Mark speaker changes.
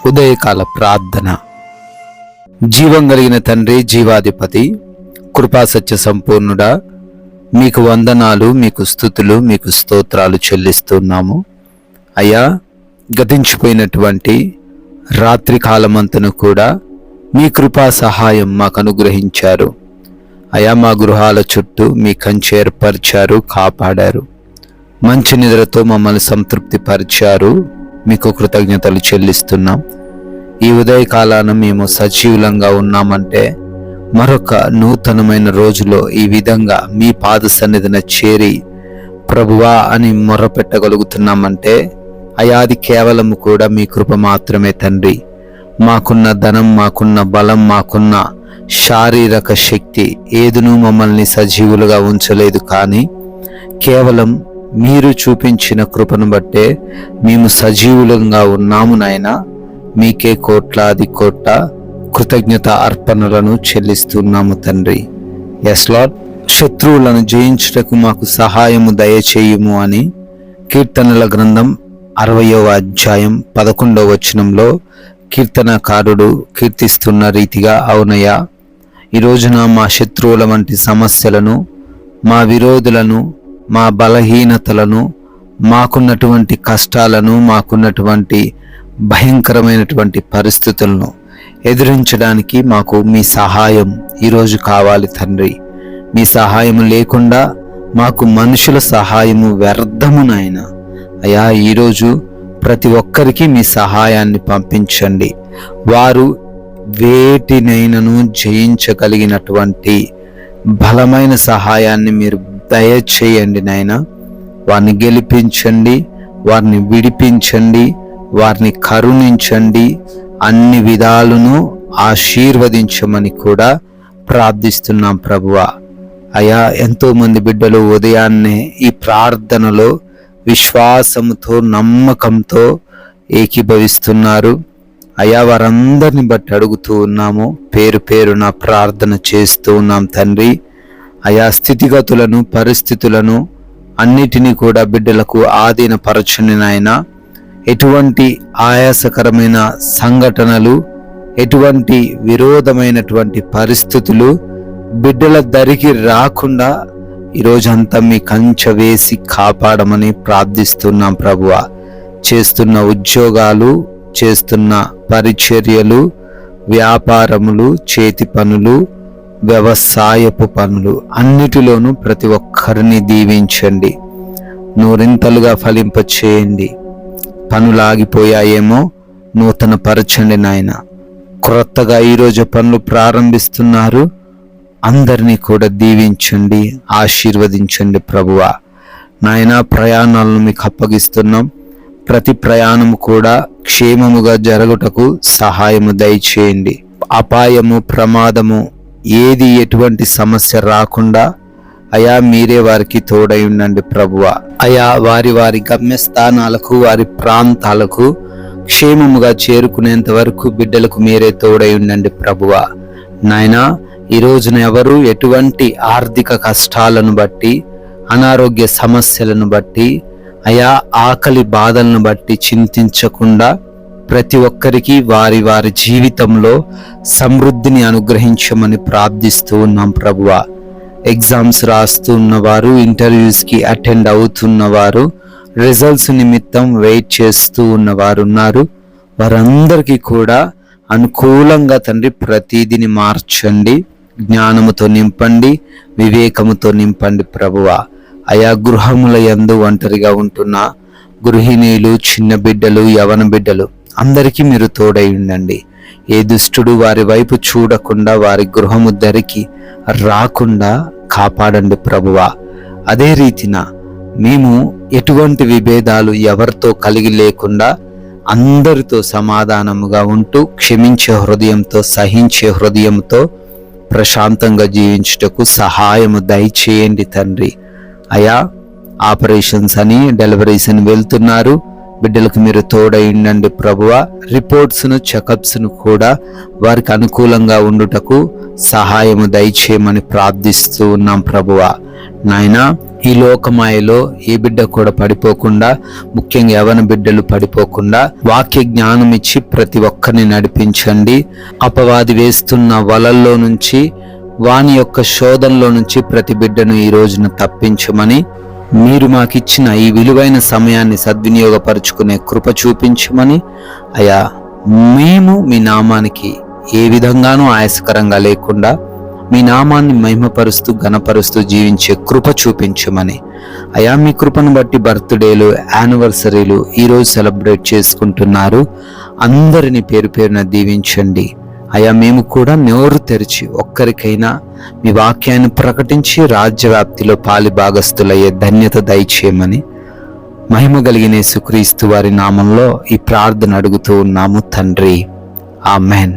Speaker 1: ఉదయకాల ప్రార్థన. జీవం కలిగిన తండ్రి, జీవాధిపతి, కృపాసత్య సంపూర్ణుడా, మీకు వందనాలు, మీకు స్తుతులు, మీకు స్తోత్రాలు చెల్లిస్తున్నాము. అయ్యా, గతించిపోయినటువంటి రాత్రి కాలమంతను కూడా మీ కృపా సహాయం మాకు అనుగ్రహించారు. అయా, మా గృహాల చుట్టూ మీ కంచె ఏర్పరిచారు, కాపాడారు. మంచి నిద్రతో మమ్మల్ని సంతృప్తి పరిచారు. మీకు కృతజ్ఞతలు చెల్లిస్తున్నాం. ఈ ఉదయకాలాన మేము సజీవులంగా ఉన్నామంటే మరొక నూతనమైన రోజులో ఈ విధంగా మీ పాద సన్నిధిన చేరి ప్రభువా అని మొర్రపెట్టగలుగుతున్నామంటే అయా, అది కేవలం కూడా మీ కృప మాత్రమే తండ్రి. మాకున్న ధనం, మాకున్న బలం, మాకున్న శారీరక శక్తి ఏదునూ మమ్మల్ని సజీవులుగా ఉంచలేదు. కానీ కేవలం మీరు చూపించిన కృపను బట్టే మేము సజీవులంగా ఉన్నాము నాయనా. మీకే కోట్లాది కోట్ల కృతజ్ఞత అర్పణలను చెల్లిస్తున్నాము తండ్రి. Yes lord. శత్రువులను జయించుటకు మాకు సహాయము దయచేయుము అని కీర్తనల గ్రంథం 60వ అధ్యాయం 11వ వచనంలో కీర్తనకారుడు కీర్తిస్తున్న రీతిగా, అవునయ్యా, ఈ రోజున మా శత్రువుల వంటి సమస్యలను, మా విరోధులను, మా బలహీనతలను, మాకున్నటువంటి కష్టాలను, మాకున్నటువంటి భయంకరమైనటువంటి పరిస్థితులను ఎదిరించడానికి మాకు మీ సహాయం ఈరోజు కావాలి తండ్రి. మీ సహాయం లేకుండా మాకు మనుషుల సహాయము వ్యర్థము నాయనా. అయ్యా, ఈరోజు ప్రతి ఒక్కరికి మీ సహాయాన్ని పంపించండి. వారు వేటినైనను జయించగలిగినటువంటి బలమైన సహాయాన్ని మీరు దయచేయండి నాయనా. వారిని గెలిపించండి, వారిని విడిపించండి, వారిని కరుణించండి, అన్ని విధాలను ఆశీర్వదించమని కూడా ప్రార్థిస్తున్నాం ప్రభువా. అయా, ఎంతో మంది బిడ్డలు ఉదయాన్నే ఈ ప్రార్థనలో విశ్వాసంతో, నమ్మకంతో ఏకీభవిస్తున్నారు. అయా, వారందరిని బట్టి అడుగుతూ ఉన్నాము, పేరు పేరున ప్రార్థన చేస్తూ ఉన్నాం తండ్రి. అయా, స్థితిగతులను, పరిస్థితులను అన్నిటినీ కూడా బిడ్డలకు ఆధీనపరచండి నాయనా. ఎటువంటి ఆయాసకరమైన సంఘటనలు, ఎటువంటి విరోధమైనటువంటి పరిస్థితులు బిడ్డల దరికి రాకుండా ఈరోజంతా మీ కంచె వేసి కాపాడమని ప్రార్థిస్తున్నాం ప్రభువా. చేస్తున్న ఉద్యోగాలు, చేస్తున్న పరిచర్యలు, వ్యాపారములు, చేతి పనులు, వ్యవసాయపు పనులు అన్నిటిలోనూ ప్రతి ఒక్కరిని దీవించండి, నూరింతలుగా ఫలింపచేయండి. పనులు ఆగిపోయాయేమో నూతన పరచండి నాయన. క్రొత్తగా ఈరోజు పనులు ప్రారంభిస్తున్నారు, అందరినీ కూడా దీవించండి, ఆశీర్వదించండి ప్రభువా. నాయన, ప్రయాణాలను మీకు అప్పగిస్తున్నాం. ప్రతి ప్రయాణము కూడా క్షేమముగా జరుగుటకు సహాయము దయచేయండి. అపాయము, ప్రమాదము ఏది, ఎటువంటి సమస్య రాకుండా అయా మీరే వారికి తోడై ఉండండి ప్రభువా. అయా, వారి వారి గమ్యస్థానాలకు, వారి ప్రాంతాలకు క్షేమముగా చేరుకునేంత వరకు బిడ్డలకు మీరే తోడై ఉండండి ప్రభువా. నాయనా, ఈ రోజున ఎవరు ఎటువంటి ఆర్థిక కష్టాలను బట్టి, అనారోగ్య సమస్యలను బట్టి, అయా ఆకలి బాధలను బట్టి చింతించకుండా ప్రతి ఒక్కరికి వారి వారి జీవితంలో సమృద్ధిని అనుగ్రహించమని ప్రార్థిస్తూ ఉన్నాం ప్రభువా. ఎగ్జామ్స్ రాస్తూ ఉన్నవారు, ఇంటర్వ్యూస్కి అటెండ్ అవుతున్నవారు, రిజల్ట్స్ నిమిత్తం వెయిట్ చేస్తూ ఉన్నవారు ఉన్నారు. వారందరికీ కూడా అనుకూలంగా తండ్రి ప్రతిదిని మార్చండి, జ్ఞానముతో నింపండి, వివేకముతో నింపండి ప్రభువా. అయా, గృహముల యందు ఒంటరిగా ఉంటున్న గృహిణీలు, చిన్న బిడ్డలు, యవన బిడ్డలు అందరికీ మీరు తోడై ఉండండి. ఏ దుష్టుడు వారి వైపు చూడకుండా వారి గృహము దరికి రాకుండా కాపాడండి ప్రభువా. అదే రీతిన మేము ఎటువంటి విభేదాలు ఎవరితో కలిగి లేకుండా అందరితో సమాధానముగా ఉంటూ క్షమించే హృదయంతో, సహించే హృదయంతో ప్రశాంతంగా జీవించుటకు సహాయము దయచేయండి తండ్రి. అయా, ఆపరేషన్స్ అని, డెలివరీస్ అని వెళ్తున్నారు. బిడ్డలకు మీరు తోడై ఉండండి ప్రభువా. రిపోర్ట్స్ను చెకప్స్ను కూడా వారికి అనుకూలంగా ఉండుటకు సహాయము దయచేయమని ప్రార్థిస్తూ ఉన్నాం ప్రభువా. నాయనా, ఈ లోకమాయలో ఏ బిడ్డ కూడా పడిపోకుండా, ముఖ్యంగా యవన బిడ్డలు పడిపోకుండా వాక్య జ్ఞానం ఇచ్చి ప్రతి ఒక్కరిని నడిపించండి. అపవాది వేస్తున్న వలల్లో నుంచి, వాని యొక్క శోధనలో నుంచి ప్రతి బిడ్డను ఈ రోజున తప్పించమని, మీరు మాకిచ్చిన ఈ విలువైన సమయాన్ని సద్వినియోగపరుచుకునే కృప చూపించమని, అయా మేము మీ నామానికి ఏ విధంగానూ ఆయాసకరంగా లేకుండా మీ నామాన్ని మహిమపరుస్తూ ఘనపరుస్తూ జీవించే కృప చూపించమని, అయా మీ కృపను బట్టి బర్త్డేలు, యానివర్సరీలు ఈరోజు సెలబ్రేట్ చేసుకుంటున్నారు. అందరినీ పేరు పేరున దీవించండి. అయా మేము కూడా నోరు తెరిచి ఒక్కరికైనా మీ వాక్యాన్ని ప్రకటించి రాజ్యవ్యాప్తిలో పాలి భాగస్థులయ్యే ధన్యత దయచేయమని మహిమ కలిగిన యేసుక్రీస్తు వారి నామంలో ఈ ప్రార్థన అడుగుతూ ఉన్నాము తండ్రి. ఆమెన్.